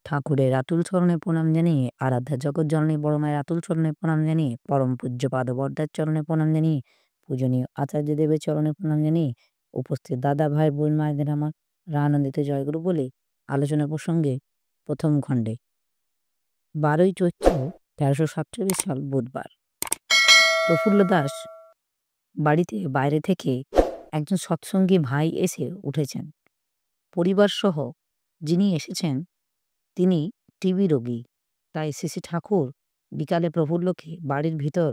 ঠাকুরের আতুল চরণে প্রণাম জানিয়ে, আরাধ্যা জগৎজননী বড় মায়ের আতুল চরণে প্রণাম জানিয়ে, পরম পূজ্য পাদবর্দার চরণে প্রণাম জানিয়ে, পূজনীয় আচার্যদেবের চরণে প্রণাম জানিয়ে, উপস্থিত দাদা ভাই বোন মায়েদের আমার রানন্দিত জয়গুরু বলে আলোচনা প্রসঙ্গে প্রথম খণ্ডে 12ই চৈত্র 1347 সাল বুধবার। প্রফুল্ল দাস বাড়িতে বাইরে থেকে একজন সৎসঙ্গী ভাই এসে উঠেছেন। পরিবারসহ যিনি এসেছেন তিনি টিবি রোগী। তাই শ্রী ঠাকুর বিকালে প্রফুল্লকে বাড়ির ভিতর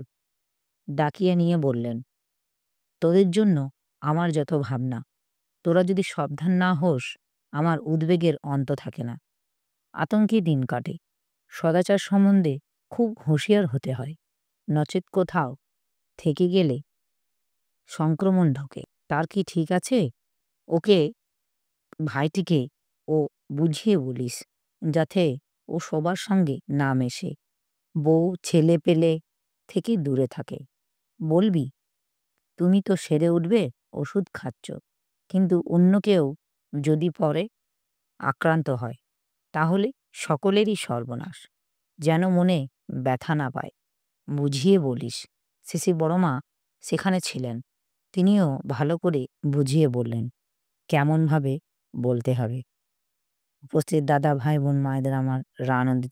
ডাকিয়ে নিয়ে বললেন, তোদের জন্য আমার যত ভাবনা, তোরা যদি সাবধান না হোস আমার উদ্বেগের অন্ত থাকে না। আতঙ্কে দিন কাটে। সদাচার সম্বন্ধে খুব হুঁশিয়ার হতে হয়, নচেত কোথাও থেকে গেলে সংক্রমণ ঢোকে। তার কি ঠিক আছে? ওকে, ভাইটিকে ও বুঝিয়ে বলিস যাতে ও সবার সঙ্গে না মেশে, বউ ছেলে পেলে থেকে দূরে থাকে। বলবি, তুমি তো সেরে উঠবে, ওষুধ খাচ্ছ, কিন্তু অন্য কেউ যদি পরে আক্রান্ত হয় তাহলে সকলেরই সর্বনাশ। যেন মনে ব্যথা না পায়, বুঝিয়ে বলিস। শ্রী বড়মা সেখানে ছিলেন, তিনিও ভালো করে বুঝিয়ে বললেন কেমনভাবে বলতে হবে। উপস্থিত দাদা ভাই বোন মায়েদের আমার আনন্দিত